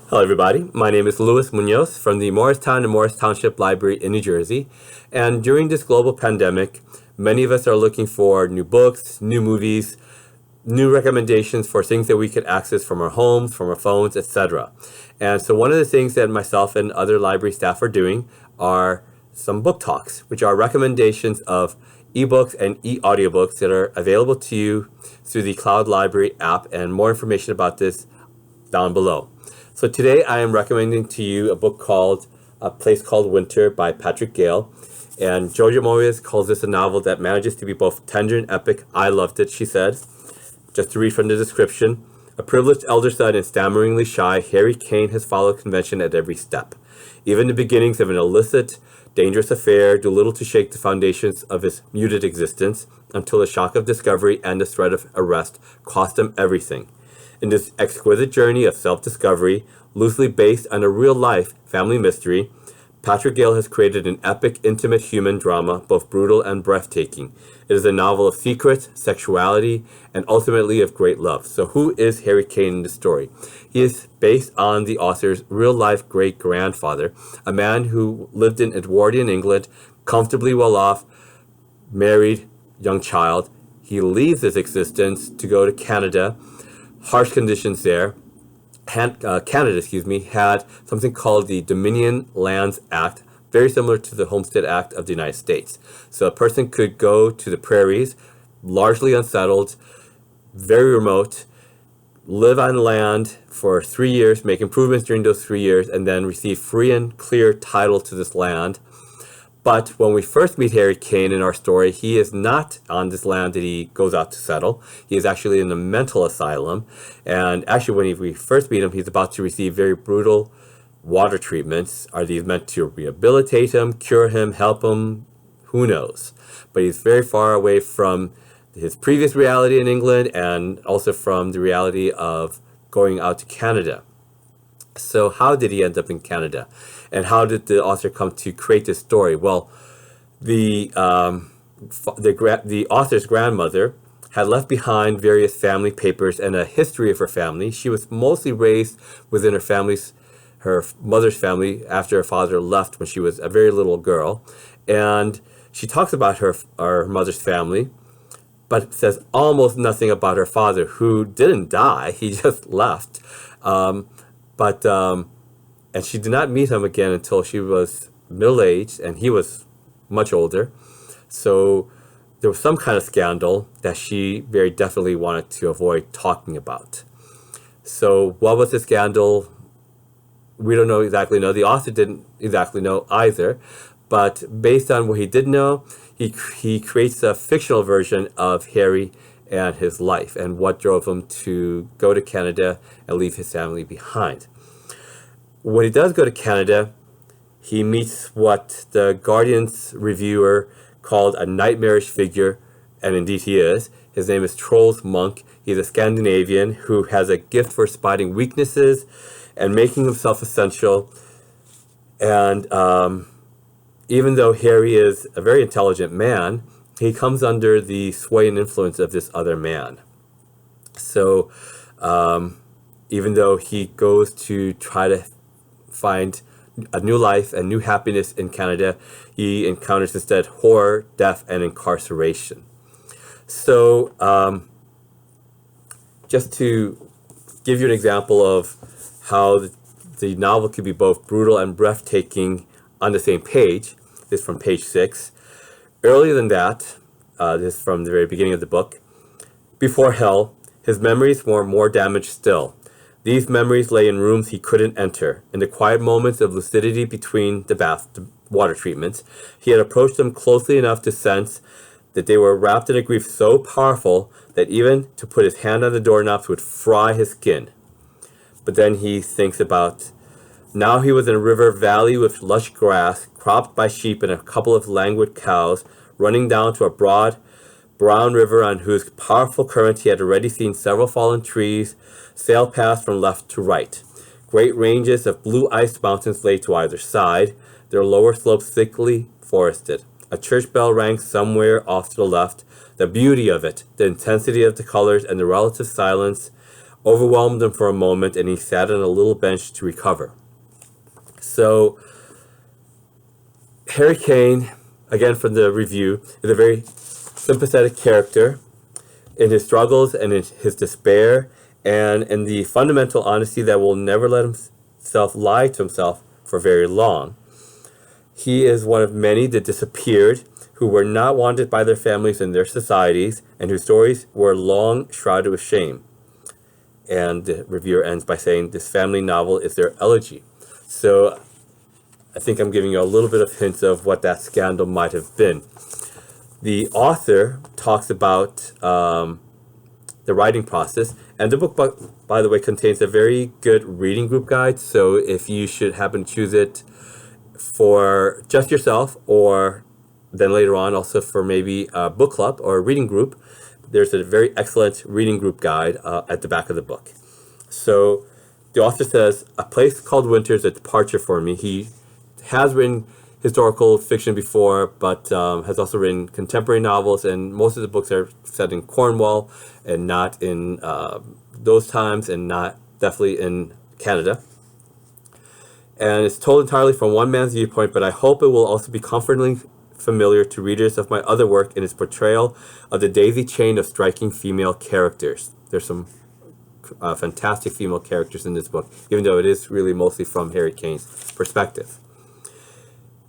Hello, everybody. My name is Louis Muñoz from the Morristown and Morris Township Library in New Jersey. And during this global pandemic, many of us are looking for new books, new movies, new recommendations for things that we could access from our homes, from our phones, etc. And so one of the things that myself and other library staff are doing are some book talks, which are recommendations of ebooks and e-audiobooks that are available to you through the Cloud Library app, and more information about this down below. So today I am recommending to you a book called A Place Called Winter by Patrick Gale. And Georgia Moyes calls this a novel that manages to be both tender and epic. I loved it, she said. Just to read from the description: a privileged elder son and stammeringly shy, Harry Kane has followed convention at every step. Even the beginnings of an illicit, dangerous affair do little to shake the foundations of his muted existence, until the shock of discovery and the threat of arrest cost him everything. In this exquisite journey of self-discovery, loosely based on a real-life family mystery, Patrick Gale has created an epic, intimate human drama, both brutal and breathtaking. It is a novel of secrets, sexuality, and ultimately of great love. So who is Harry Kane in the story? He is based on the author's real-life great-grandfather, a man who lived in Edwardian England, comfortably well-off, married, young child. He leaves his existence to go to Canada. Harsh conditions there. Canada, had something called the Dominion Lands Act, very similar to the Homestead Act of the United States. So a person could go to the prairies, largely unsettled, very remote, live on land for 3 years, make improvements during those 3 years, and then receive free and clear title to this land. But when we first meet Harry Kane in our story, he is not on this land that he goes out to settle. He is actually in a mental asylum. And actually, when we first meet him, he's about to receive very brutal water treatments. Are these meant to rehabilitate him, cure him, help him? Who knows? But he's very far away from his previous reality in England, and also from the reality of going out to Canada. So how did he end up in Canada? And how did the author come to create this story? Well, the author's grandmother had left behind various family papers and a history of her family. She was mostly raised within her mother's family after her father left when she was a very little girl. And she talks about her mother's family, but says almost nothing about her father, who didn't die. He just left. And she did not meet him again until she was middle-aged, and he was much older. So there was some kind of scandal that she very definitely wanted to avoid talking about. So what was the scandal? We don't exactly know. The author didn't exactly know either. But based on what he did know, he creates a fictional version of Harry and his life, and what drove him to go to Canada and leave his family behind. When he does go to Canada, he meets what the Guardian's reviewer called a nightmarish figure, and indeed he is. His name is Troels Monk. He's a Scandinavian who has a gift for spotting weaknesses and making himself essential. And even though Harry is a very intelligent man, he comes under the sway and influence of this other man. So even though he goes to try to find a new life and new happiness in Canada, he encounters instead horror, death, and incarceration. So just to give you an example of how the novel could be both brutal and breathtaking on the same page, this is from page 6. Earlier than that, this is from the very beginning of the book, before hell, his memories were more damaged still. These memories lay in rooms he couldn't enter. In the quiet moments of lucidity between the water treatments, he had approached them closely enough to sense that they were wrapped in a grief so powerful that even to put his hand on the doorknobs would fry his skin. But then he thinks about, now he was in a river valley with lush grass, cropped by sheep and a couple of languid cows, running down to a broad, brown river on whose powerful current he had already seen several fallen trees sail past from left to right. Great ranges of blue-iced mountains lay to either side, their lower slopes thickly forested. A church bell rang somewhere off to the left. The beauty of it, the intensity of the colors, and the relative silence overwhelmed him for a moment, and he sat on a little bench to recover. So, Harry Kane, again from the review, is a very sympathetic character in his struggles and in his despair, and in the fundamental honesty that will never let himself lie to himself for very long. He is one of many that disappeared, who were not wanted by their families and their societies, and whose stories were long shrouded with shame. And the reviewer ends by saying this family novel is their elegy. So I think I'm giving you a little bit of hints of what that scandal might have been. The author talks about the writing process, and the book, by the way, contains a very good reading group guide. So if you should happen to choose it for just yourself, or then later on also for maybe a book club or a reading group, there's a very excellent reading group guide at the back of the book. So the author says, a place called Winter is a departure for me. He has written historical fiction before, but has also written contemporary novels, and most of the books are set in Cornwall and not in those times, and not definitely in Canada. And it's told entirely from one man's viewpoint, but I hope it will also be comfortingly familiar to readers of my other work in its portrayal of the daisy chain of striking female characters. There's some fantastic female characters in this book, even though it is really mostly from Harry Kane's perspective,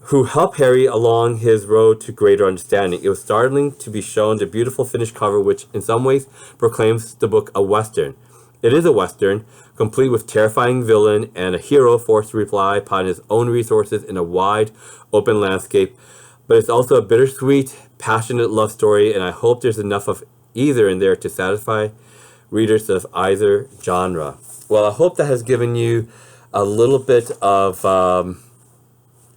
who help Harry along his road to greater understanding. It was startling to be shown the beautiful finished cover, which in some ways proclaims the book a Western. It is a Western, complete with terrifying villain and a hero forced to rely upon his own resources in a wide, open landscape. But it's also a bittersweet, passionate love story, and I hope there's enough of either in there to satisfy readers of either genre. Well, I hope that has given you a little bit of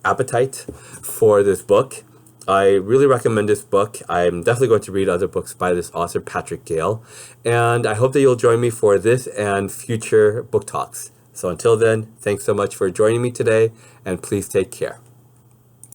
appetite for this book. I really recommend this book. I'm definitely going to read other books by this author, Patrick Gale, and I hope that you'll join me for this and future book talks. So until then, thanks so much for joining me today, and please take care.